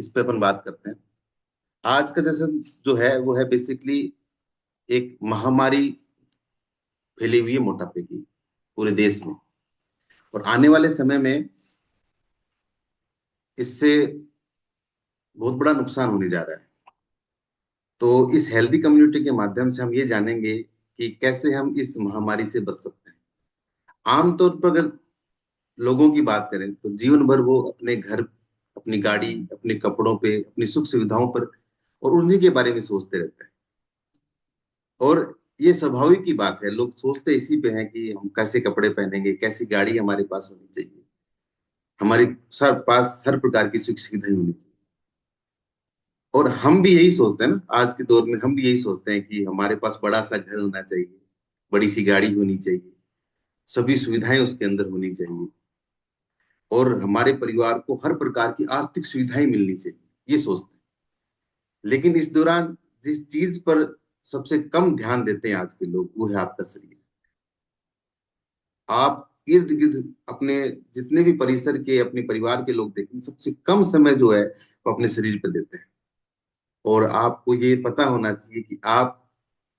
इस पे अपन बात करते हैं। आज का जैसे जो है वो है बेसिकली एक महामारी फैली हुई है मोटापे की पूरे देश में। और आने वाले समय में इससे बहुत बड़ा नुकसान होने जा रहा है। तो इस हेल्दी कम्युनिटी के माध्यम से हम ये जानेंगे कि कैसे हम इस महामारी से बच सकते हैं। आमतौर पर अगर लोगों की बात करें तो जीवन भर वो अपने घर, अपनी गाड़ी, अपने कपड़ों पे, अपनी सुख सुविधाओं पर और उन्हीं के बारे में सोचते रहते हैं। और ये स्वाभाविक की बात है, लोग सोचते इसी पे हैं कि हम कैसे कपड़े पहनेंगे, कैसी गाड़ी हमारे पास होनी चाहिए, हमारे सर पास हर प्रकार की सुख सुविधाएं होनी चाहिए। और हम भी यही सोचते हैं ना, आज के दौर में हम भी यही सोचते हैं कि हमारे पास बड़ा सा घर होना चाहिए, बड़ी सी गाड़ी होनी चाहिए, सभी सुविधाएं उसके अंदर होनी चाहिए, और हमारे परिवार को हर प्रकार की आर्थिक सुविधाएं मिलनी चाहिए, ये सोचते हैं। लेकिन इस दौरान जिस चीज पर सबसे कम ध्यान देते हैं आज के लोग, वो है आपका शरीर। आप इर्द गिर्द अपने जितने भी परिसर के अपने परिवार के लोग देखें, सबसे कम समय जो है वो अपने शरीर पर देते हैं। और आपको ये पता होना चाहिए कि आप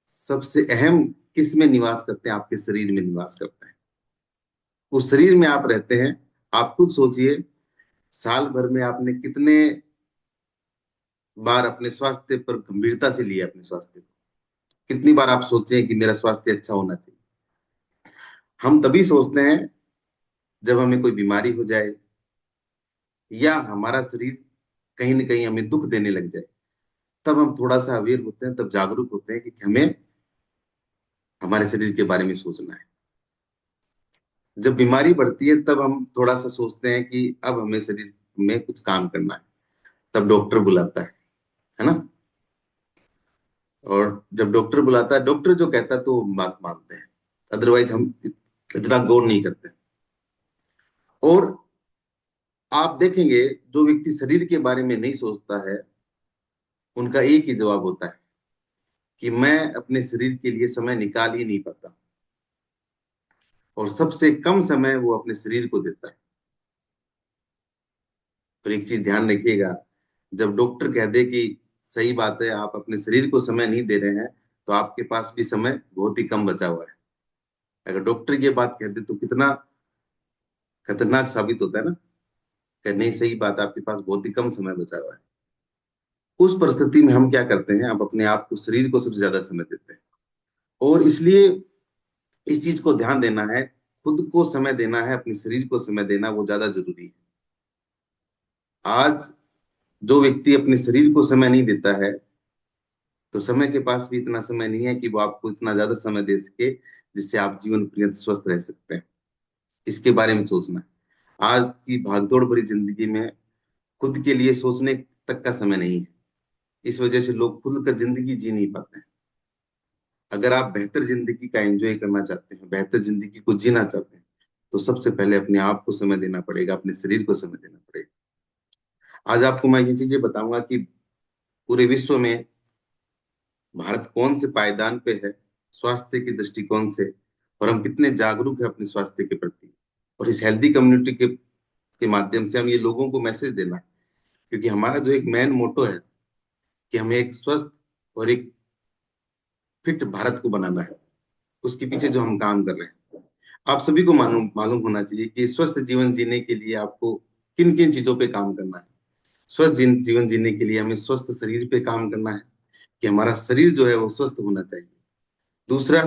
सबसे अहम किस में निवास करते हैं, आपके शरीर में निवास करते हैं। उस शरीर में आप रहते हैं। आप खुद सोचिए, साल भर में आपने कितने बार अपने स्वास्थ्य पर गंभीरता से लिया, अपने स्वास्थ्य को कितनी बार आप सोचे कि मेरा स्वास्थ्य अच्छा होना चाहिए। हम तभी सोचते हैं जब हमें कोई बीमारी हो जाए या हमारा शरीर कहीं ना कहीं हमें दुख देने लग जाए, तब हम थोड़ा सा अवेयर होते हैं, तब जागरूक होते हैं कि हमें हमारे शरीर के बारे में सोचना है। जब बीमारी बढ़ती है तब हम थोड़ा सा सोचते हैं कि अब हमें शरीर में कुछ काम करना है, तब डॉक्टर बुलाता है ना। और जब डॉक्टर बुलाता है, डॉक्टर जो कहता है तो वो बात मानते हैं, अदरवाइज हम इतना गौर नहीं करते। और आप देखेंगे, जो व्यक्ति शरीर के बारे में नहीं सोचता है, उनका एक ही जवाब होता है कि मैं अपने शरीर के लिए समय निकाल ही नहीं पाता। और सबसे कम समय वो अपने शरीर को देता है। और एक चीज ध्यान रखिएगा, जब डॉक्टर कह दे कि सही बात है, आप अपने शरीर को समय नहीं दे रहे हैं, तो आपके पास भी समय बहुत ही कम बचा हुआ है। अगर डॉक्टर ये बात कह दे तो कितना खतरनाक साबित होता है ना, कि नहीं, सही बात है, आपके पास बहुत ही कम समय बचा हुआ है। उस परिस्थिति में हम क्या करते हैं, आप अपने आप को, शरीर को सबसे ज्यादा समय देते हैं। और इसलिए इस चीज को ध्यान देना है, खुद को समय देना है, अपने शरीर को समय देना वो ज्यादा जरूरी है। आज जो व्यक्ति अपने शरीर को समय नहीं देता है, तो समय के पास भी इतना समय नहीं है कि वो आपको इतना ज्यादा समय दे सके जिससे आप जीवन पर्यंत स्वस्थ रह सकते हैं। इसके बारे में सोचना है। आज की भागदौड़ भरी जिंदगी में खुद के लिए सोचने तक का समय नहीं है। इस वजह से लोग खुलकर जिंदगी जी नहीं पाते हैं। अगर आप बेहतर जिंदगी का एंजॉय करना चाहते हैं, बेहतर जिंदगी को जीना चाहते हैं, तो सबसे पहले अपने आप को समय देना पड़ेगा, अपने शरीर को समय देना पड़ेगा। आज आपको मैं ये चीजें बताऊंगा कि पूरे विश्व में भारत कौन से पायदान पे है स्वास्थ्य के दृष्टिकोण से, और हम कितने जागरूक हैं अपने स्वास्थ्य के प्रति। और इस हेल्दी कम्युनिटी के माध्यम से हम ये लोगों को मैसेज देना है, क्योंकि हमारा जो एक मेन मोटो है कि हमें एक स्वस्थ और एक फिट भारत को बनाना है। उसके पीछे जो हम काम कर रहे हैं, आप सभी को मालूम मालूम होना चाहिए कि स्वस्थ जीवन जीने के लिए आपको किन किन चीजों पे काम करना है। स्वस्थ जीवन जीने के लिए हमें स्वस्थ शरीर पे काम करना है, कि हमारा शरीर जो है वो स्वस्थ होना चाहिए। दूसरा,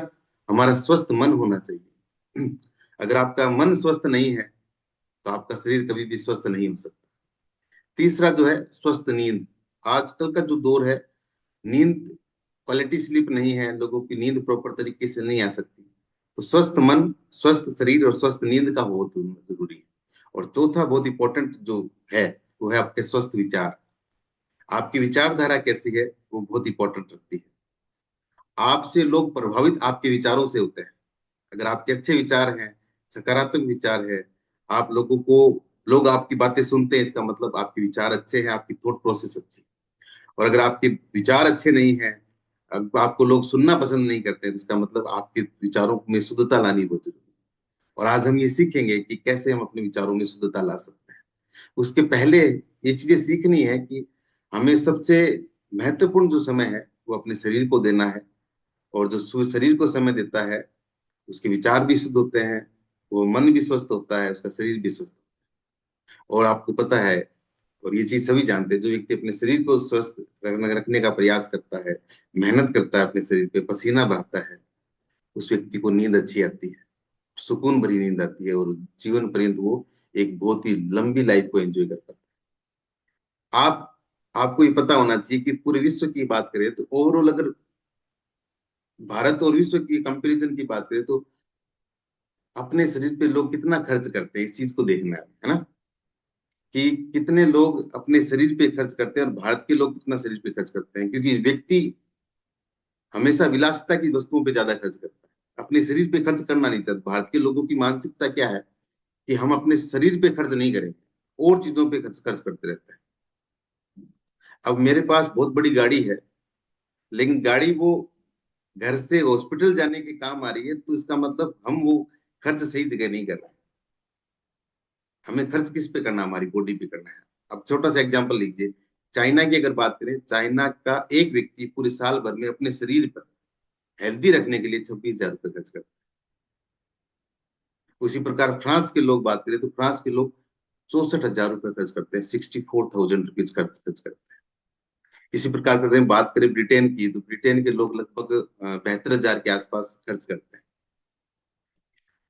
हमारा स्वस्थ मन होना चाहिए। अगर आपका मन स्वस्थ नहीं है तो आपका शरीर कभी भी स्वस्थ नहीं हो सकता। तीसरा जो है स्वस्थ नींद। आजकल का जो दौर है, नींद, क्वालिटी स्लीप नहीं है, लोगों की नींद प्रॉपर तरीके से नहीं आ सकती। तो स्वस्थ मन, स्वस्थ शरीर और स्वस्थ नींद का बहुत जरूरी है। और चौथा बहुत इंपॉर्टेंट जो है, वो है आपके स्वस्थ विचार। आपकी विचारधारा कैसी है वो बहुत इंपॉर्टेंट रखती है। आपसे लोग प्रभावित आपके विचारों से होते हैं। अगर आपके अच्छे विचार हैं, सकारात्मक विचार है, आप लोगों को, लोग आपकी बातें सुनते हैं, इसका मतलब आपके विचार अच्छे हैं, आपकी थॉट प्रोसेस अच्छी है। और अगर आपके विचार अच्छे नहीं है, आपको लोग सुनना पसंद नहीं करते, तो इसका मतलब आपके विचारों में शुद्धता लानी बहुत जरूरी है। और आज हम ये सीखेंगे कि कैसे हम अपने विचारों में शुद्धता ला सकते हैं। उसके पहले ये चीजें सीखनी है कि हमें सबसे महत्वपूर्ण जो समय है वो अपने शरीर को देना है। और जो शरीर को समय देता है उसके विचार भी शुद्ध होते हैं, वो मन भी स्वस्थ होता है, उसका शरीर भी स्वस्थ होता है। और आपको पता है, और ये चीज सभी जानते हैं, जो व्यक्ति अपने शरीर को स्वस्थ रखने का प्रयास करता है, मेहनत करता है, अपने शरीर पे पसीना बहाता है, उस व्यक्ति को नींद अच्छी आती है, सुकून भरी नींद आती है, और जीवन पर्यंत वो एक बहुत ही लंबी लाइफ को एंजॉय कर पाता है। आपको ये पता होना चाहिए कि पूरे विश्व की बात करें तो ओवरऑल, अगर भारत और विश्व की कंपैरिजन की बात करें तो अपने शरीर पे लोग कितना खर्च करते हैं, इस चीज को देखना है ना। कि कितने लोग अपने शरीर पे खर्च करते हैं और भारत के लोग कितना शरीर पे खर्च करते हैं, क्योंकि व्यक्ति हमेशा विलासिता की वस्तुओं पे ज्यादा खर्च करता है, अपने शरीर पे खर्च करना नहीं चाहता। भारत के लोगों की मानसिकता क्या है कि हम अपने शरीर पे खर्च नहीं करेंगे, और चीजों पे खर्च खर्च करते रहते हैं। अब मेरे पास बहुत बड़ी गाड़ी है, लेकिन गाड़ी वो घर से हॉस्पिटल जाने के काम आ रही है, तो इसका मतलब हम वो खर्च सही जगह नहीं कर रहे हैं। हमें खर्च किस पे करना है? हमारी बॉडी पे करना है। अब छोटा सा एग्जांपल लीजिए, चाइना की अगर बात करें, चाइना का एक व्यक्ति पूरे साल भर में अपने शरीर पर हेल्दी रखने के लिए 26,000 रुपये खर्च करता है। उसी प्रकार फ्रांस के लोग बात करें तो फ्रांस के लोग 64,000 रुपये खर्च करते हैं, 64,000 रुपीज खर्च खर्च करते हैं। इसी प्रकार अगर हम बात करें ब्रिटेन की, तो ब्रिटेन के लोग लगभग 72,000 के आसपास खर्च करते हैं।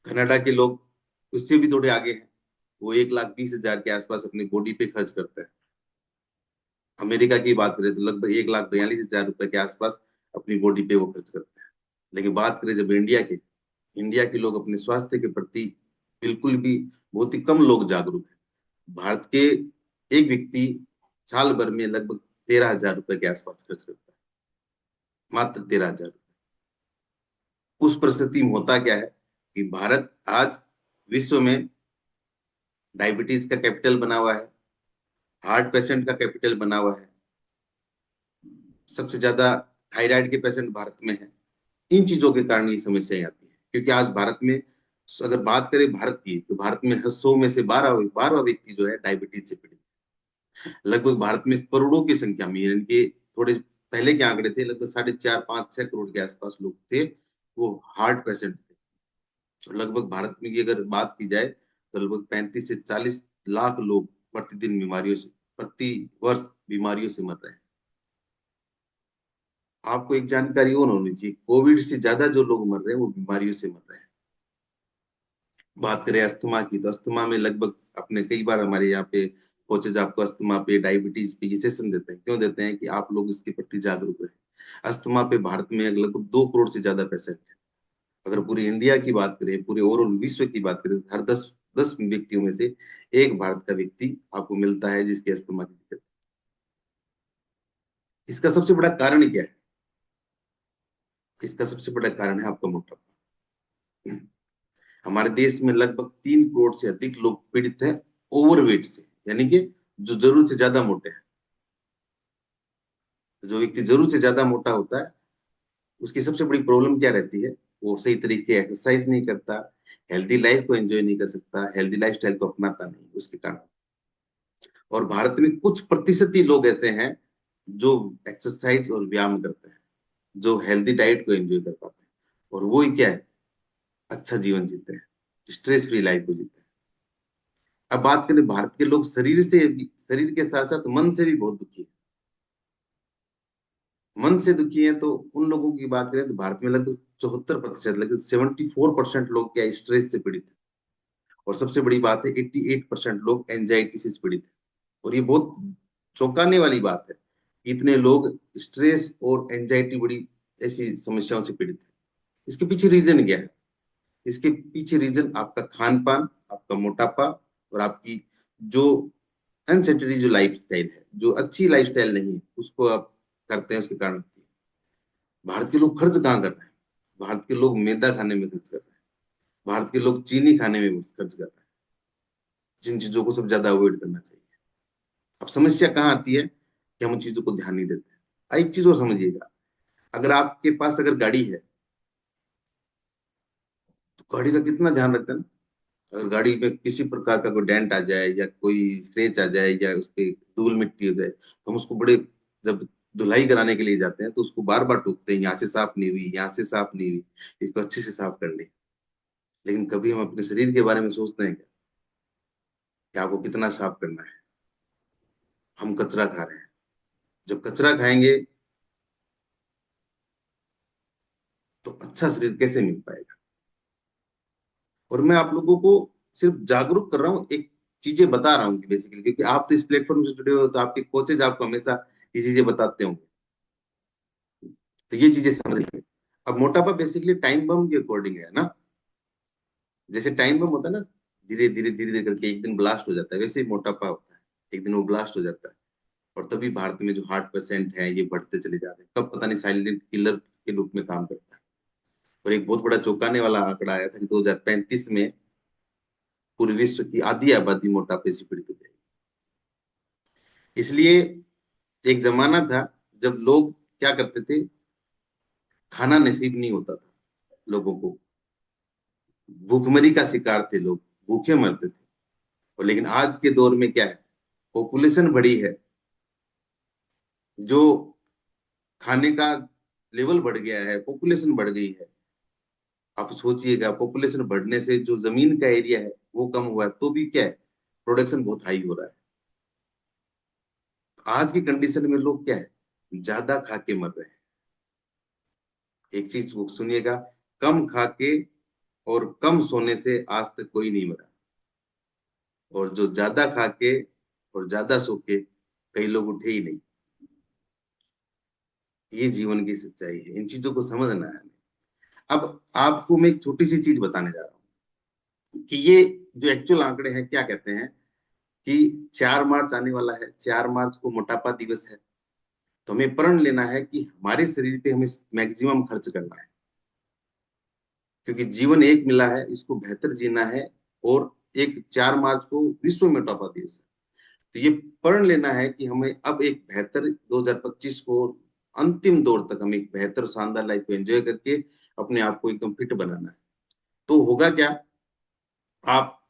कनाडा के लोग उससे भी थोड़े आगे हैं, वो 1,20,000 के आसपास अपनी बॉडी पे खर्च करते हैं। अमेरिका की बात करें तो लगभग 1,42,000 रुपए के आसपास अपनी बॉडी पे वो खर्च करते हैं। लेकिन बात करें जब इंडिया के लोग अपने स्वास्थ्य के प्रति बिल्कुल भी, बहुत ही कम लोग जागरूक हैं। भारत के एक व्यक्ति साल भर में लगभग 13,000 रुपए के आसपास खर्च करता है, मात्र 13,000। उस परिस्थिति में होता क्या है कि भारत आज विश्व में डायबिटीज का कैपिटल बना हुआ है, हार्ट पेशेंट का कैपिटल बना हुआ है, सबसे ज्यादा थायराइड के पेशेंट भारत में है। इन चीजों के कारण ये समस्याएं आती है, क्योंकि आज भारत में, अगर बात करें भारत की, तो भारत में 100 में से 12वां व्यक्ति जो है डायबिटीज से पीड़ित है। लगभग भारत में करोड़ों की संख्या में, यानी कि थोड़े पहले के आंकड़े थे, लगभग 4.5 5 6 करोड़ के आसपास लोग थे वो हार्ट पेशेंट थे। और लगभग भारत में की अगर बात की जाए तो लगभग 35 से 40 लाख लोग प्रतिदिन बीमारियों से, प्रति वर्ष बीमारियों से मर रहे हैं। आपको एक जानकारी और होनी चाहिए, कोविड से ज्यादा जो लोग मर रहे हैं वो बीमारियों से मर रहे हैं। बात करें अस्थमा की, तो अस्थमा में लगभग, अपने कई बार हमारे यहाँ पे कोचेज आपको अस्थमा पे, डायबिटीज पे ये सेशन देते हैं। क्यों देते हैं? कि आप लोग इसके प्रति जागरूक रहे। अस्थमा पे भारत में लगभग 2 करोड़ से ज्यादा पेशेंट है। अगर पूरी इंडिया की बात करें, पूरे ओवरऑल विश्व की बात करें, तो हर 10 व्यक्तियों में से एक भारत का व्यक्ति आपको मिलता है जिसके अस्थमा की दिक्कत। इसका सबसे बड़ा कारण क्या है? इसका सबसे बड़ा कारण है आपका मोटापा। हमारे देश में लगभग 3 करोड़ से अधिक लोग पीड़ित हैं ओवरवेट से, यानी कि जो जरूरत से ज्यादा मोटे हैं। जो व्यक्ति जरूरत से ज्यादा मोटा होता है, उसकी सबसे बड़ी प्रॉब्लम क्या रहती है? वो सही तरीके एक्सरसाइज नहीं करता, हेल्दी लाइफ को एंजॉय नहीं कर सकता, हेल्दी लाइफस्टाइल को अपनाता नहीं, उसके कारण। और भारत में कुछ प्रतिशत ही लोग ऐसे हैं जो एक्सरसाइज और व्यायाम करते हैं, जो हेल्दी डाइट को एंजॉय कर पाते हैं, और वो ही क्या है, अच्छा जीवन जीते हैं, स्ट्रेस फ्री लाइफ को जीते हैं। अब बात करें, भारत के लोग शरीर के साथ साथ मन से भी बहुत दुखी है। मन से दुखी है तो उन लोगों की बात करें तो भारत में लगभग 74%, लगभग 74% लोग क्या स्ट्रेस से पीड़ित है। और सबसे बड़ी बात है, 88% लोग एंजाइटी से पीड़ित है। और ये बहुत चौंकाने वाली बात है, इतने लोग स्ट्रेस और एंजाइटी बड़ी ऐसी समस्याओं से पीड़ित है। इसके पीछे रीजन क्या है? इसके पीछे रीजन आपका खान पान, आपका मोटापा, और आपकी जो अनसेटेडरी जो लाइफ स्टाइल है, जो अच्छी लाइफ स्टाइल नहीं है, उसको आप करते हैं, उसके कारण होती है। भारत के लोग खर्च कहाँ कर रहे हैं? भारत के लोग मैदा खाने में खर्च कर रहे हैं, भारत के लोग चीनी खाने में खर्च कर रहे हैं, जिन चीजों को सब ज्यादा अवॉइड करना चाहिए। अब समस्या कहाँ आती है कि हम उन चीजों को ध्यान नहीं देते हैं। एक चीज और समझिएगा, अगर आपके पास अगर गाड़ी है, तो गाड़ी का कितना ध्यान रखते हैं ना। अगर गाड़ी में किसी प्रकार का कोई डेंट आ जाए या कोई स्क्रैच आ जाए या उस पे धूल मिट्टी हो जाए तो हम उसको बड़े, जब धुलाई कराने के लिए जाते हैं तो उसको बार बार टोकते हैं, यहाँ से साफ नहीं हुई, यहाँ से साफ नहीं हुई, इसको अच्छे से साफ कर ले। लेकिन कभी हम अपने शरीर के बारे में सोचते हैं क्या कि आपको कितना साफ करना है? हम कचरा खा रहे हैं। जब कचरा खाएंगे तो अच्छा शरीर कैसे मिल पाएगा? और मैं आप लोगों को सिर्फ जागरूक कर रहा हूँ, एक चीजें बता रहा हूँ कि बेसिकली, क्योंकि आप तो इस प्लेटफॉर्म से जुड़े हो तो आपके कोचेज आपको हमेशा ये चीजें बताते होंगे, तो ये चीजें समझिए। अब मोटापा बेसिकली टाइम बम के अकॉर्डिंग है ना। जैसे टाइम बम होता है ना, धीरे धीरे धीरे धीरे करके एक दिन ब्लास्ट हो जाता है, वैसे ही मोटापा होता है, एक दिन वो ब्लास्ट हो जाता है। और तभी भारत में जो हार्ट पेशेंट है ये बढ़ते चले जा रहे हैं, कब पता नहीं साइलेंट किलर के रूप में काम करता है। और एक बहुत बड़ा चौंकाने वाला आंकड़ा आया था कि 2035 में पूरे विश्व की आधी आबादी मोटापे से पीड़ित हो जाएगी। इसलिए एक जमाना था जब लोग क्या करते थे, खाना नसीब नहीं होता था लोगों को, भूखमरी का शिकार थे लोग, भूखे मरते थे। और लेकिन आज के दौर में क्या है, पॉपुलेशन बढ़ी है, जो खाने का लेवल बढ़ गया है, पॉपुलेशन बढ़ गई है। आप सोचिएगा, पॉपुलेशन बढ़ने से जो जमीन का एरिया है वो कम हुआ है, तो भी क्या है, प्रोडक्शन बहुत हाई हो रहा है। आज की कंडीशन में लोग क्या है, ज्यादा खा के मर रहे हैं। एक चीज वो सुनिएगा, कम खा के और कम सोने से आज तक कोई नहीं मरा। और जो ज्यादा खा के और ज्यादा सो के कई लोग उठे ही नहीं। ये जीवन की सच्चाई है, इन चीजों को समझना है हमें। अब आपको मैं एक छोटी सी चीज बताने जा रहा हूँ कि ये जो एक्चुअल आंकड़े हैं क्या कहते हैं, कि 4 मार्च आने वाला है, 4 मार्च को मोटापा दिवस है। तो हमें प्रण लेना है कि हमारे शरीर पे हमें मैक्सिमम खर्च करना है, क्योंकि जीवन एक मिला है, इसको बेहतर जीना है। और एक 4 मार्च को विश्व मोटापा दिवस है। तो ये प्रण लेना है कि हमें अब एक बेहतर 2025 को, अंतिम दौर तक हमें एक बेहतर शानदार लाइफ को एंजॉय करके अपने आप को एकदम फिट बनाना है। तो होगा क्या, आप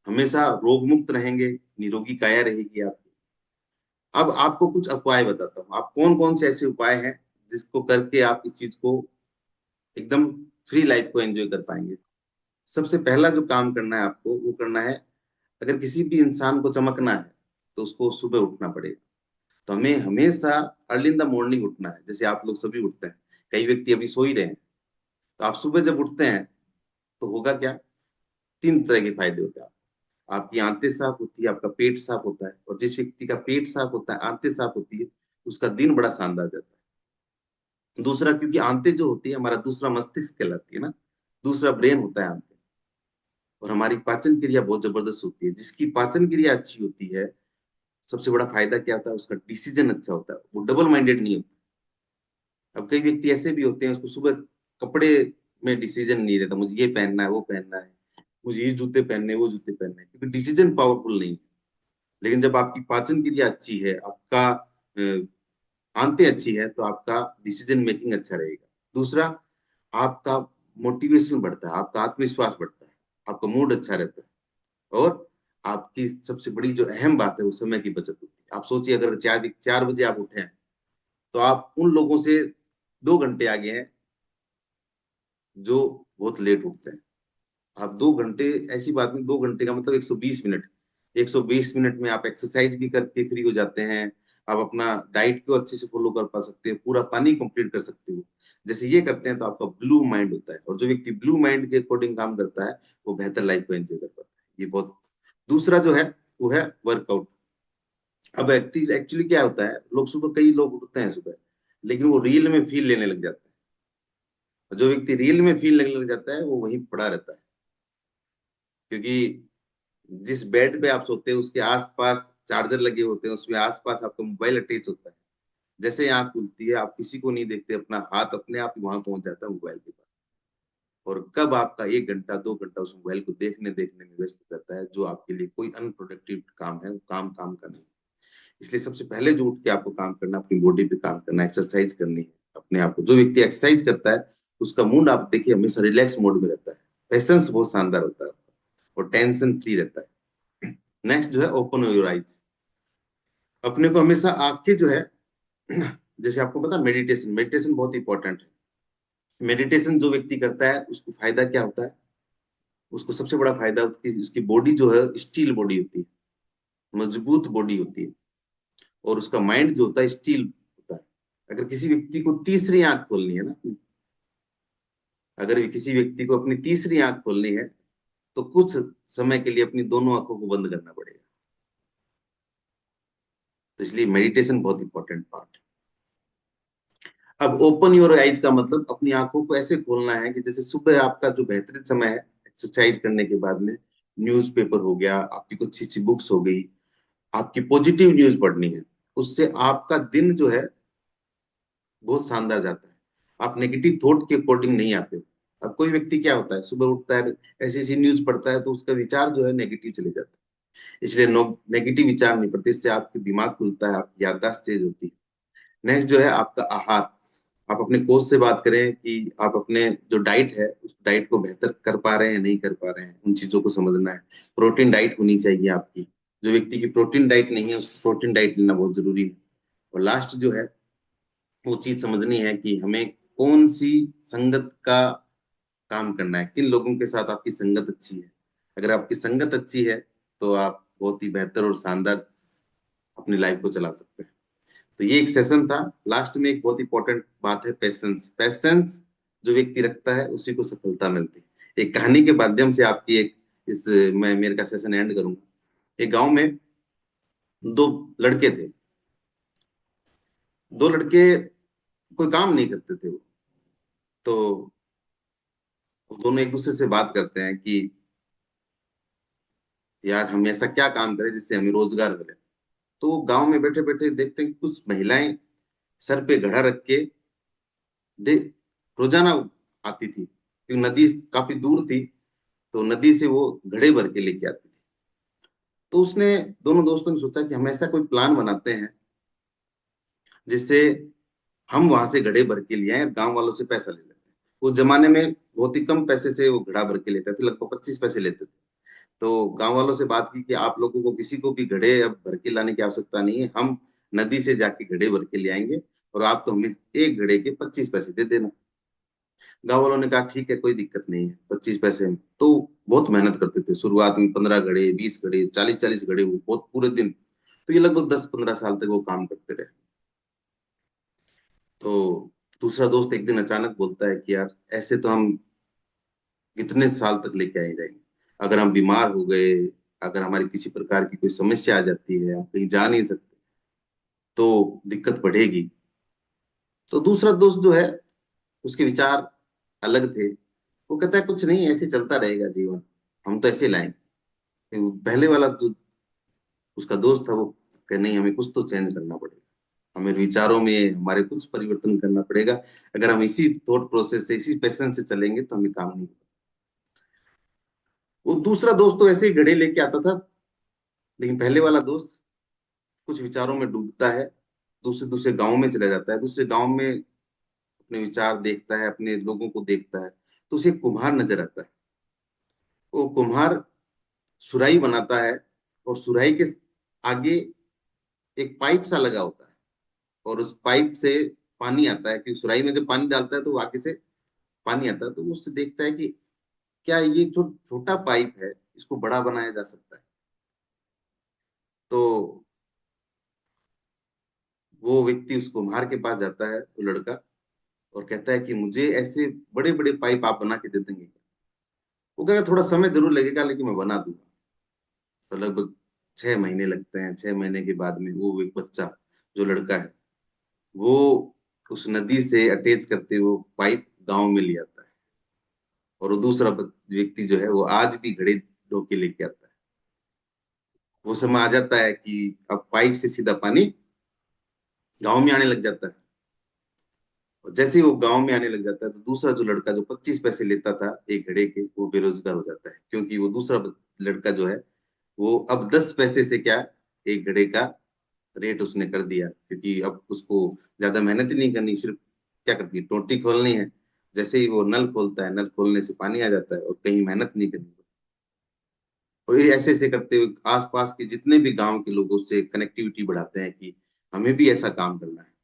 हमेशा रोग मुक्त रहेंगे, निरोगी काया रहेगी आपकी। अब आपको कुछ उपाय बताता हूँ, आप कौन कौन से ऐसे उपाय हैं जिसको करके आप इस चीज को एकदम फ्री लाइफ को एंजॉय कर पाएंगे। सबसे पहला जो काम करना है आपको वो करना है, अगर किसी भी इंसान को चमकना है तो उसको सुबह उठना पड़ेगा। तो हमें हमेशा अर्ली इन द मॉर्निंग उठना है, जैसे आप लोग सभी उठते हैं। कई व्यक्ति अभी सो ही रहे हैं। तो आप सुबह जब उठते हैं तो होगा क्या, 3 तरह के फायदे होते हैं। आपकी आंतें साफ होती है, आपका पेट साफ होता है, और जिस व्यक्ति का पेट साफ होता है, आंतें साफ होती है, उसका दिन बड़ा शानदार जाता है। दूसरा, क्योंकि आंतें जो होती है हमारा दूसरा मस्तिष्क कहलाती है ना, दूसरा ब्रेन होता है आंतें। और हमारी पाचन क्रिया बहुत जबरदस्त होती है, जिसकी पाचन क्रिया अच्छी होती है, सबसे बड़ा फायदा क्या होता है, उसका डिसीजन अच्छा होता है, वो डबल माइंडेड नहीं होता। अब कई व्यक्ति ऐसे भी होते हैं, उसको सुबह कपड़े में डिसीजन नहीं रहता, मुझे ये पहनना है वो पहनना है, मुझे ये जूते पहनने हैं वो जूते पहनने हैं, क्योंकि डिसीजन पावरफुल नहीं है। लेकिन जब आपकी पाचन क्रिया अच्छी है, आपका आंतें अच्छी है, तो आपका डिसीजन मेकिंग अच्छा रहेगा। दूसरा, आपका मोटिवेशन बढ़ता है, आपका आत्मविश्वास बढ़ता है, आपका मूड अच्छा रहता है। और आपकी सबसे बड़ी जो अहम बात है वो समय की बचत होती है। आप सोचिए, अगर 4 4 बजे आप उठे हैं तो आप उन लोगों से 2 घंटे आगे हैं जो बहुत लेट उठते हैं। आप 2 घंटे, ऐसी बात नहीं, 2 घंटे का मतलब 120 मिनट, 120 मिनट में आप एक्सरसाइज भी करके फ्री हो जाते हैं। आप अपना डाइट को अच्छे से फॉलो कर पा सकते हैं, पूरा पानी कंप्लीट कर सकते हो। जैसे ये करते हैं तो आपका ब्लू माइंड होता है, और जो व्यक्ति ब्लू माइंड के अकॉर्डिंग काम करता है वो बेहतर लाइफ को एंजॉय कर पाता है। ये बहुत। दूसरा जो है वो है वर्कआउट। अब एक्चुअली क्या होता है, लोग सुबह, कई लोग उठते हैं सुबह, लेकिन वो रील में फील लेने लग जाते हैं। और जो व्यक्ति रील में फील लगने लग जाता है वो वहीं पड़ा रहता है, क्योंकि जिस बेड पे आप सोते हैं उसके आसपास चार्जर लगे होते हैं, उसमें आसपास आपका मोबाइल अटैच होता है। जैसे ही आंख खुलती है आप किसी को नहीं देखते, अपना हाथ अपने आप ही वहां पहुंच जाता है मोबाइल के पास। और कब आपका 1 घंटा 2 घंटा उस मोबाइल को देखने देखने में व्यस्त हो जाता है, जो आपके लिए कोई अनप्रोडक्टिव काम है, वो काम काम का नहीं। इसलिए सबसे पहले जो उठ के आपको काम करना, अपनी बॉडी पे काम करना, एक्सरसाइज करनी है अपने आप को। जो व्यक्ति एक्सरसाइज करता है उसका मूड आप देखिए हमेशा रिलैक्स मोड में रहता है। पेशेंस बहुत शानदार होता है और टेंशन फ्री रहता है। नेक्स्ट जो है ओपन योर आइज। अपने को हमेशा आंखें जो है, जैसे आपको पता, मेडिटेशन मेडिटेशन बहुत इंपॉर्टेंट है। मेडिटेशन जो व्यक्ति करता है उसको फायदा क्या होता है? उसको सबसे बड़ा फायदा उसकी बॉडी जो है स्टील बॉडी होती है, मजबूत बॉडी होती है, और उसका माइंड जो होता है स्टील होता है। अगर किसी व्यक्ति को तीसरी आंख खोलनी है ना, अगर किसी व्यक्ति को अपनी तीसरी आंख खोलनी है तो कुछ समय के लिए अपनी दोनों आंखों को बंद करना पड़ेगा। तो इसलिए मेडिटेशन बहुत इंपॉर्टेंट पार्ट है। अब ओपन योर आइज का मतलब अपनी आंखों को ऐसे खोलना है कि जैसे सुबह आपका जो बेहतरीन समय है एक्सरसाइज करने के बाद में, न्यूज़पेपर हो गया, आपकी कुछ अच्छी अच्छी बुक्स हो गई, आपकी पॉजिटिव न्यूज पढ़नी है, उससे आपका दिन जो है बहुत शानदार जाता है। आप नेगेटिव थॉट के अकॉर्डिंग नहीं आते हो। अब कोई व्यक्ति क्या होता है, सुबह उठता है, ऐसी ऐसी न्यूज पढ़ता है तो उसका विचार जो है नेगेटिव चले जाता है। इसलिए नेगेटिव विचार नहीं पड़ते, इससे आपका दिमाग खुलता है, आपकी याददाश्त तेज होती है। नेक्स्ट जो है आपका आहार। आप अपने कोच से बात करें कि आप अपने जो डाइट है उस डाइट को बेहतर कर पा रहे हैं नहीं कर पा रहे हैं, उन चीजों को समझना है। प्रोटीन डाइट होनी चाहिए आपकी। जो व्यक्ति की प्रोटीन डाइट नहीं है उसको प्रोटीन डाइट लेना बहुत जरूरी है। और लास्ट जो है वो चीज समझनी है कि हमें कौन सी संगत का काम करना है, किन लोगों के साथ आपकी संगत अच्छी है। अगर आपकी संगत अच्छी है तो आप बहुत ही बेहतर और शानदार अपनी लाइफ को चला सकते हैं। तो ये एक सेशन था। लास्ट में एक बहुत इंपॉर्टेंट बात है, पेशेंस। पेशेंस जो व्यक्ति रखता है उसी को सफलता मिलती है। एक कहानी के माध्यम से आपकी एक इस मैं मेरे का सेशन एंड करूंगा। एक गांव में दो लड़के थे। दो लड़के कोई काम नहीं करते थे वो। तो वो दोनों एक दूसरे से बात करते हैं कि यार हम ऐसा क्या काम करें जिससे हमें रोजगार मिले। तो वो गांव में बैठे बैठे देखते हैं कि कुछ महिलाएं सर पे घड़ा रख के डे रोजाना आती थी, क्योंकि नदी काफी दूर थी, तो नदी से वो घड़े भर के लेके आती थी। तो उसने दोनों दोस्तों ने सोचा कि हम ऐसा कोई प्लान बनाते हैं जिससे हम वहां से घड़े भर के लिए आए, गांव वालों से पैसा ले लेते हैं। उस जमाने में बहुत ही कम पैसे से वो घड़ा भर के लेते थे, लगभग 25 पैसे लेते थे। तो गांव वालों से बात की कि आप लोगों को किसी को भी घड़े अब भर के लाने की आवश्यकता नहीं है, हम नदी से जाके घड़े भर के ले आएंगे और आप तो हमें एक घड़े के 25 पैसे दे देना। गांव वालों ने कहा ठीक है, कोई दिक्कत नहीं है, 25 पैसे में। तो बहुत मेहनत करते थे शुरुआत में, 15 घड़े, 20 घड़े, 40-40 घड़े, वो बहुत पूरे दिन। तो ये लगभग 10-15 साल तक वो काम करते रहे। तो दूसरा दोस्त एक दिन अचानक बोलता है कि यार ऐसे तो हम कितने साल तक लेके आए जाएंगे, अगर हम बीमार हो गए, अगर हमारी किसी प्रकार की कोई समस्या आ जाती है, हम कहीं जा नहीं सकते, तो दिक्कत बढ़ेगी। तो दूसरा दोस्त जो है उसके विचार अलग थे। वो कहता है कुछ नहीं, ऐसे चलता रहेगा जीवन, हम तो ऐसे लाएंगे। फिर पहले वाला जो उसका दोस्त था वो कहे नहीं, हमें कुछ तो चेंज करना पड़ेगा, हमें विचारों में हमारे कुछ परिवर्तन करना पड़ेगा। अगर हम इसी थॉट प्रोसेस से, इसी पैशन से चलेंगे तो हमें काम नहीं होगा। वो दूसरा दोस्त तो ऐसे ही घड़े लेके आता था, लेकिन पहले वाला दोस्त कुछ विचारों में डूबता है, दूसरे दूसरे गांव में चला जाता है, दूसरे गांव में अपने विचार देखता है, अपने लोगों को देखता है, तो उसे एक कुम्हार नजर आता है। वो कुम्हार सुराही बनाता है, और सुराही के आगे एक पाइप सा लगा होता है, और उस पाइप से पानी आता है, कि सुराही में जब पानी डालता है तो वो आगे से पानी आता है। तो वो उससे देखता है कि क्या ये जो छोटा पाइप है इसको बड़ा बनाया जा सकता है। तो वो व्यक्ति उस कुम्हार के पास जाता है, वो लड़का, और कहता है कि मुझे ऐसे बड़े बड़े पाइप आप बना के दे देंगे? वो कह रहा थोड़ा समय जरूर लगेगा लेकिन मैं बना दूंगा। तो लगभग 6 महीने लगते हैं। 6 महीने के बाद में वो एक बच्चा, जो लड़का है, वो उस नदी से अटैच करते वो पाइप गांव में ले आता है। और वो दूसरा व्यक्ति जो है वो आज भी घड़े ढो के लेके आता है। वो समय आ जाता है कि अब पाइप से सीधा पानी गांव में आने लग जाता है। और जैसे ही वो गांव में आने लग जाता है तो दूसरा जो लड़का जो 25 पैसे लेता था एक घड़े के, वो बेरोजगार हो जाता है, क्योंकि वो दूसरा लड़का जो है वो अब 10 पैसे से क्या, एक घड़े का रेट उसने कर दिया, क्योंकि अब उसको ज्यादा मेहनत ही नहीं करनी, सिर्फ क्या करती है, टोटी खोलनी है, जैसे ही वो नल खोलता है, नल खोलने से पानी आ जाता है और कहीं मेहनत नहीं करनी पड़ती। और ये ऐसे ऐसे करते हुए आसपास के जितने भी गांव के लोगों से कनेक्टिविटी बढ़ाते हैं कि हमें भी ऐसा काम करना है।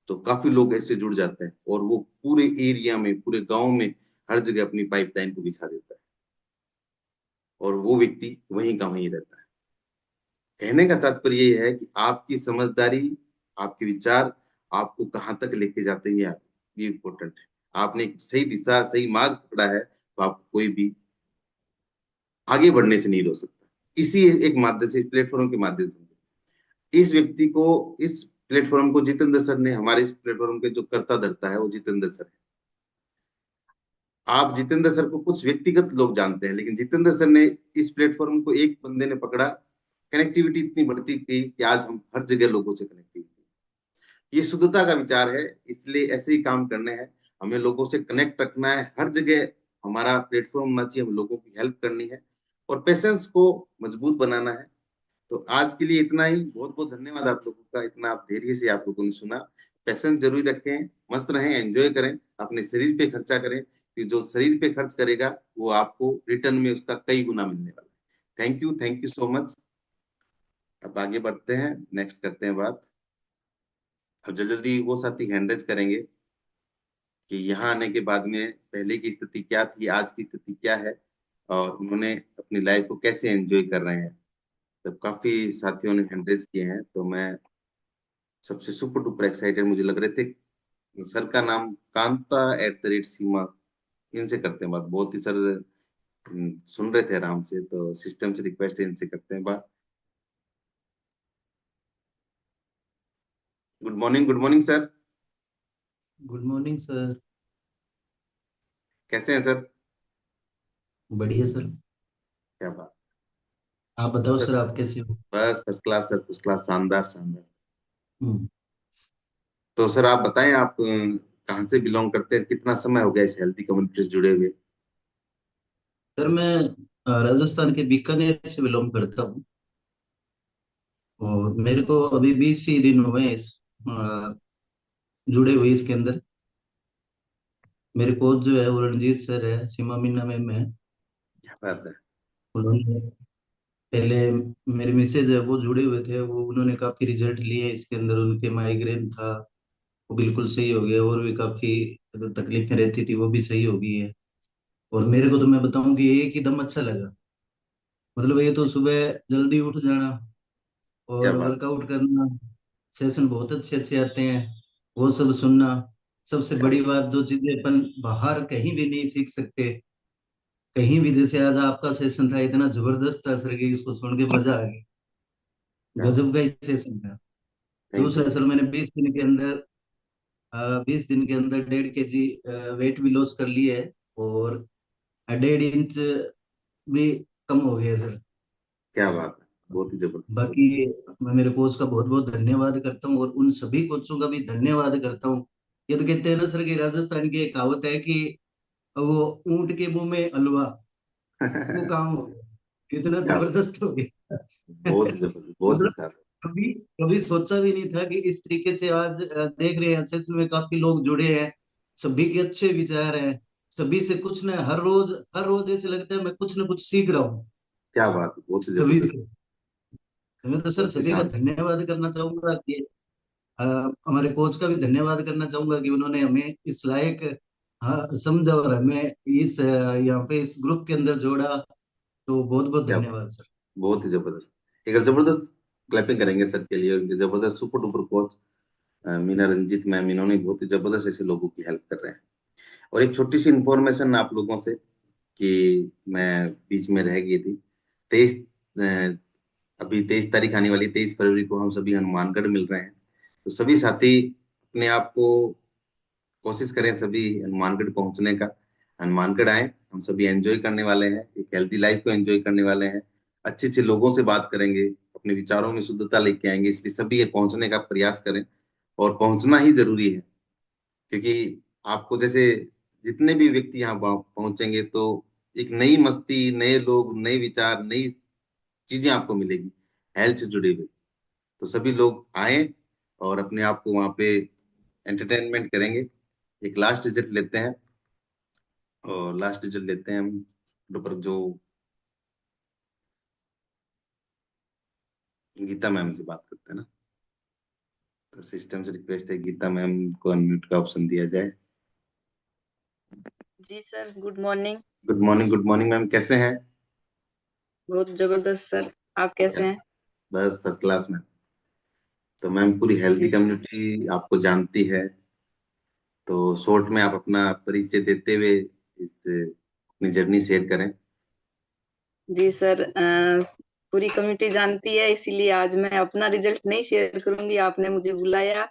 तो काफी लोग ऐसे जुड़ जाते हैं और वो पूरे एरिया में, पूरे गांव में हर जगह अपनी पाइपलाइन को बिछा देता है, और वो व्यक्ति वहीं का वहीं रहता है। कहने का तात्पर्य ये है कि आपकी समझदारी, आपके विचार आपको कहाँ तक लेके जाते हैं, ये इम्पोर्टेंट है। आपने एक सही दिशा, सही मार्ग पकड़ा है, तो आपको कोई भी आगे बढ़ने से नहीं रोक सकता। इसी एक माध्यम से, प्लेटफॉर्म के माध्यम से इस व्यक्ति को, इस प्लेटफॉर्म को जितेंद्र सर ने, हमारे इस प्लेटफॉर्म के जो कर्ता धरता है वो जितेंद्र सर है। आप जितेंद्र सर को कुछ व्यक्तिगत लोग जानते हैं, लेकिन जितेंद्र सर ने इस प्लेटफॉर्म को एक बंदे ने पकड़ा, कनेक्टिविटी इतनी बढ़ती गई कि आज हम हर जगह लोगों से कनेक्टिविटी। ये शुद्धता का विचार है, इसलिए ऐसे ही काम करने हैं। हमें लोगों से कनेक्ट रखना है, हर जगह हमारा प्लेटफॉर्म होना चाहिए, हम लोगों की हेल्प करनी है और पेशेंस को मजबूत बनाना है। तो आज के लिए इतना ही। बहुत बहुत धन्यवाद आप लोगों का, इतना आप धैर्य से आप लोगों ने सुना। पेशेंस जरूर रखें, मस्त रहें, एंजॉय करें, अपने शरीर पे खर्चा करें, कि जो शरीर पे खर्च करेगा वो आपको रिटर्न में उसका कई गुना मिलने वाला है। Thank you so much. अब आगे बढ़ते हैं, नेक्स्ट करते हैं बात। अब जल्दी जल्दी वो साथी हैंड रेज करेंगे कि यहाँ आने के बाद में पहले की स्थिति क्या थी, आज की स्थिति क्या है, और उन्होंने अपनी लाइफ को कैसे एंजॉय कर रहे हैं। तब काफी साथियों ने हैंड रेज किए हैं, तो मैं सबसे सुपर डुपर एक्साइटेड मुझे लग रहे थे। सर का नाम कांता @सीमा, इनसे करते हैं बात। बहुत ही सर सुन रहे थे आराम से, तो सिस्टम से रिक्वेस्ट है, इनसे करते हैं बात। Good morning sir. Good morning sir. कैसे हैं सर? बढ़िया सर। क्या बात आप बताओ सर। सर, आप कैसे हो? बस first class sir, first class, शानदार शानदार। हम्म। तो सर आप बताएं, आप कहाँ से बिलोंग करते हैं, कितना समय हो गया इस हेल्थी कम्युनिटी से जुड़े हुए? सर मैं राजस्थान के बीकानेर से बिलोंग करता हूँ। और मेरे को अभी 20 ही दिन हुए हैं इस अ, जुड़े हुए इसके अंदर। मेरे कोच जो है वो रणजीत सर है, सीमा मीना मैम है। क्या बात है। उन्होंने पहले, मेरे मिसेज है वो जुड़े हुए थे, वो उन्होंने काफी रिजल्ट लिए इसके अंदर। उनके माइग्रेन था वो बिल्कुल सही हो गया, और भी काफी जो तकलीफें रहती थी वो भी सही हो गई है। और मेरे को तो मैं बताऊं कि एक ही दम अच्छा लगा। मतलब ये तो सुबह जल्दी उठ जाना क्या और बात। वर्कआउट करना, सेशन बहुत अच्छे अच्छे आते हैं, वो सब सुनना। सबसे क्या बड़ी बात। बात, जो चीजें अपन बाहर कहीं भी नहीं सीख सकते, कहीं भी। जैसे आज आपका सेशन था, इतना जबरदस्त था सर कि इसको सुन के मजा आ गया। क्या बात। गजब का ही सेशन था। थैंक यू दूसरा सर। सर, मैंने 20 दिन के अंदर 20 दिन के अंदर 1.5 kg वेट भी लॉस कर लिया है। और 1.5 इंच भी कम हो गया सर। क्या बात है, बहुत ही जबरदस्त, बहुत बाकी मैं मेरे कोच का बहुत बहुत धन्यवाद करता हूँ, और उन सभी कोचों का भी धन्यवाद करता हूँ। ये तो कहते हैं ना सर कि राजस्थान की एक कहावत है कि वो ऊंट के मुंह में हलवा, वो क्या काम हो गया, इतना बात। जबरदस्त हो गया। बहुत ही जबरदस्त, बहुत मतलब अच्छा। कभी कभी सोचा भी नहीं था कि इस तरीके से आज देख रहे हैं सेशन में काफी लोग जुड़े हैं। सभी के अच्छे विचार हैं। सभी से कुछ ना, हर रोज ऐसे लगता है मैं कुछ ना कुछ सीख रहा हूँ क्या बात है, बहुत ही सभी जबरदस्त। से। तो मैं तो सर बहुत ही सभी का शानदार। धन्यवाद करना चाहूंगा कि अ, हमारे कोच का भी धन्यवाद करना चाहूंगा कि उन्होंने हमें इस लायक समझा और हमें इस यहाँ पे इस ग्रुप के अंदर जोड़ा। तो बहुत बहुत क्या बात। धन्यवाद सर। बहुत ही जबरदस्त, एक जबरदस्त क्लैपिंग करेंगे सर के लिए। उनके जबरदस्त super duper coach Meena Ranjeet ma'am, इन्होंने बहुत ही जबरदस्त ऐसे लोगों की हेल्प कर रहे हैं। और एक छोटी सी इंफॉर्मेशन आप लोगों से, कि मैं बीच में रह गई थी। 23, अभी 23 तारीख आने वाली, 23 फरवरी को हम सभी हनुमानगढ़ मिल रहे हैं। तो सभी साथी अपने आप को कोशिश करें, सभी हनुमानगढ़ पहुंचने का। हनुमानगढ़ आए, हम सभी एंजॉय करने वाले हैं, एक हेल्दी लाइफ को एंजॉय करने वाले हैं। अच्छे अच्छे लोगों से बात करेंगे, अपने विचारों में शुद्धता लेके आएंगे, इसलिए सभी ये पहुंचने का प्रयास करें। और पहुंचना ही जरूरी है, क्योंकि आपको जैसे जितने भी व्यक्ति यहाँ पहुंचेंगे, तो एक नई मस्ती, नए लोग, नए विचार, नई चीजें आपको मिलेगी हेल्थ से जुड़े हुए। तो सभी लोग आए और अपने आप को वहाँ पे एंटरटेनमेंट करेंगे। एक लास्ट रिजल्ट लेते हैं, और लास्ट रिजल्ट लेते हैं हम ऊपर जो गीता मैम से बात करते हैं ना। तो सिस्टम से रिक्वेस्ट है गीता मैम को अनम्यूट का ऑप्शन दिया जाए। जी sir, good morning. Good morning ma'am, कैसे हैं? बहुत जबरदस्त सर, आप कैसे हैं? बस फर्स्ट क्लास मैम। तो मैम पूरी हेल्थी जी कम्युनिटी आपको जानती है, तो शॉर्ट में आप अपना परिचय देते हुए इस अपनी जर्नी शेयर करें। जी सर, पूरी कम्युनिटी जानती है, इसीलिए आज मैं अपना रिजल्ट नहीं शेयर करूंगी, आपने मुझे बुलाया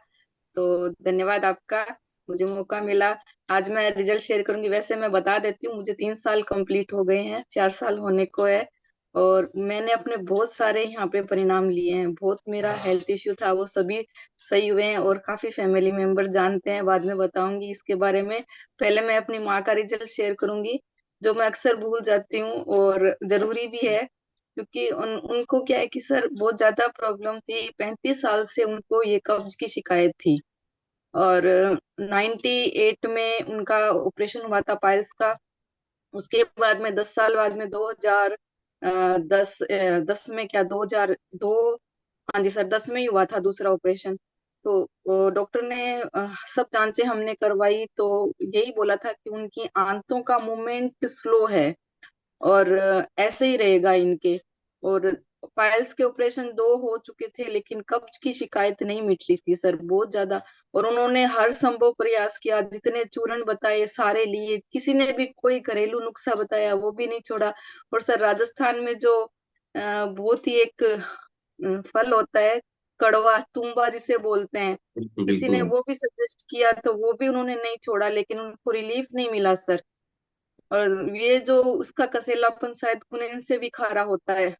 तो धन्यवाद आपका, मुझे मौका मिला। आज मैं रिजल्ट शेयर करूंगी। वैसे मैं बता देती हूँ, मुझे 3 साल कंप्लीट हो गए हैं, 4 साल होने को है, और मैंने अपने बहुत सारे यहाँ पे परिणाम लिए हैं। बहुत मेरा हेल्थ इश्यू था, वो सभी सही हुए हैं, और काफी फैमिली मेंबर जानते हैं, बाद में बताऊंगी इसके बारे में। पहले मैं अपनी माँ का रिजल्ट शेयर करूंगी, जो मैं अक्सर भूल जाती हूँ, और जरूरी भी है, क्योंकि उनको क्या है कि सर बहुत ज्यादा प्रॉब्लम थी, 35 साल से उनको ये कब्ज की शिकायत थी, और 98 में उनका ऑपरेशन हुआ था पाइल्स का। उसके बाद में 10 साल बाद में 2010 में, क्या 2002, हाँ जी सर, 10 में ही हुआ था दूसरा ऑपरेशन। तो डॉक्टर ने सब जांचें हमने करवाई, तो यही बोला था कि उनकी आंतों का मूवमेंट स्लो है, और ऐसे ही रहेगा इनके। और पाइल्स के ऑपरेशन 2 हो चुके थे, लेकिन कब्ज की शिकायत नहीं मिट रही थी सर, बहुत ज्यादा। और उन्होंने हर संभव प्रयास किया, जितने चूर्ण बताए सारे लिए, किसी ने भी कोई घरेलू नुस्खा बताया वो भी नहीं छोड़ा। और सर राजस्थान में जो बहुत ही एक फल होता है, कड़वा तुम्बा जिसे बोलते हैं, बिल्कुल किसी बिल्कुल ने मैम। वो भी सजेस्ट किया, तो वो भी उन्होंने नहीं छोड़ा, लेकिन उनको रिलीफ नहीं मिला सर। और ये जो उसका कसेलापन शायद कुनेन से भी खारा होता है,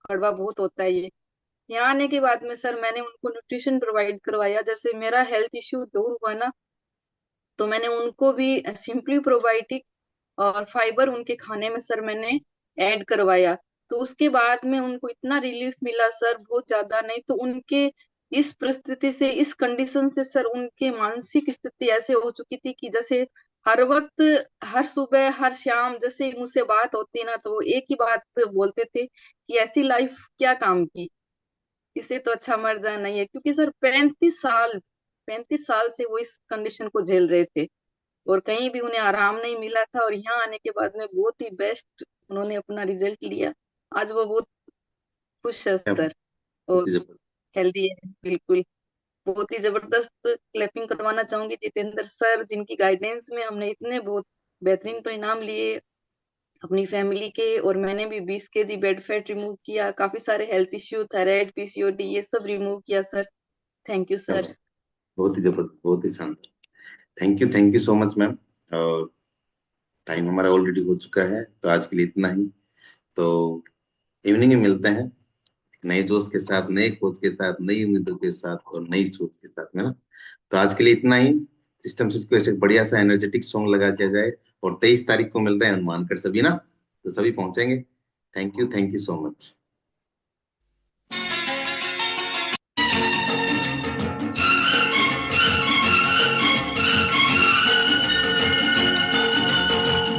कड़वा बहुत होता है ये। यहाँ आने के बाद में सर मैंने उनको न्यूट्रिशन प्रोवाइड करवाया, जैसे मेरा हेल्थ इश्यू दूर हुआ ना, तो मैंने उनको भी सिंपली प्रोबायोटिक और फाइबर उनके खाने में सर मैंने ऐड करवाया। तो उसके बाद में उनको इतना रिलीफ मिला सर, बहुत ज्यादा नहीं तो उनके इस परिस्थिति से, इस कंडीशन से सर, उनके मानसिक स्थिति ऐसे हो चुकी थी कि जैसे हर वक्त, हर सुबह हर शाम जैसे ही मुझसे बात होती ना, तो वो एक ही बात बोलते थे कि ऐसी लाइफ क्या काम की, इससे तो अच्छा मर जाना ही है। क्योंकि सर 35 साल से वो इस कंडीशन को झेल रहे थे, और कहीं भी उन्हें आराम नहीं मिला था, और यहाँ आने के बाद में बहुत ही बेस्ट उन्होंने अपना रिजल्ट लिया। आज वो बहुत खुश है क्या सर, और बहुत ही जबरदस्त। हेल्दी है बिल्कुल। बहुत ही जबरदस्त क्लैपिंग करवाना चाहूंगी जितेंद्र सर, जिनकी गाइडेंस में हमने इतने बहुत बेहतरीन परिणाम लिए अपनी फैमिली के। और मैंने भी 20 kg बेड फैट रिमूव किया, काफी सारे हेल्थ इश्यू, थायराइड, पीसीओडी, ये सब रिमूव किया सर। थैंक यू क्या सर। बात। बहुत ही जबरदस्त, बहुत ही शानदार। Thank you so much ma'am. और टाइम हमारा ऑलरेडी हो चुका है, तो आज के लिए इतना ही। तो इवनिंग में मिलते हैं नए जोश के साथ, नए खोज के साथ, नई उम्मीदों के साथ और नई सोच के साथ में ना। तो आज के लिए इतना ही। सिस्टम से रिक्वेस्ट एक बढ़िया सा एनर्जेटिक सॉन्ग लगा दिया जाए। और 23 तारीख को मिल रहे हैं हनुमान कर सभी ना, तो सभी पहुंचेंगे। Thank you so much.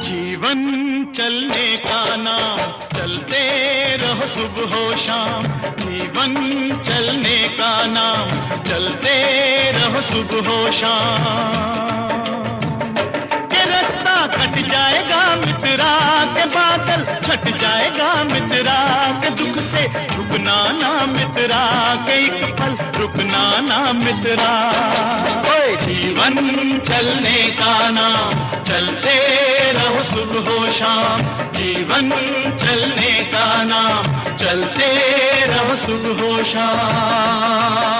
जीवन चलने का नाम, चलते रहो सुबह हो शाम। जीवन चलने का नाम, चलते रहो सुबह हो शाम। के रास्ता कट जाएगा मित्रा, के बादल छट जाएगा मित्रा, के दुख से झुकना ना मित्रा, के एक पल रुकना ना मित्रा। ओए जीवन चलने का नाम, चलते रहो सुबह हो शाम। जीवन चलने का नाम, चलते रहो सुबह हो शाम।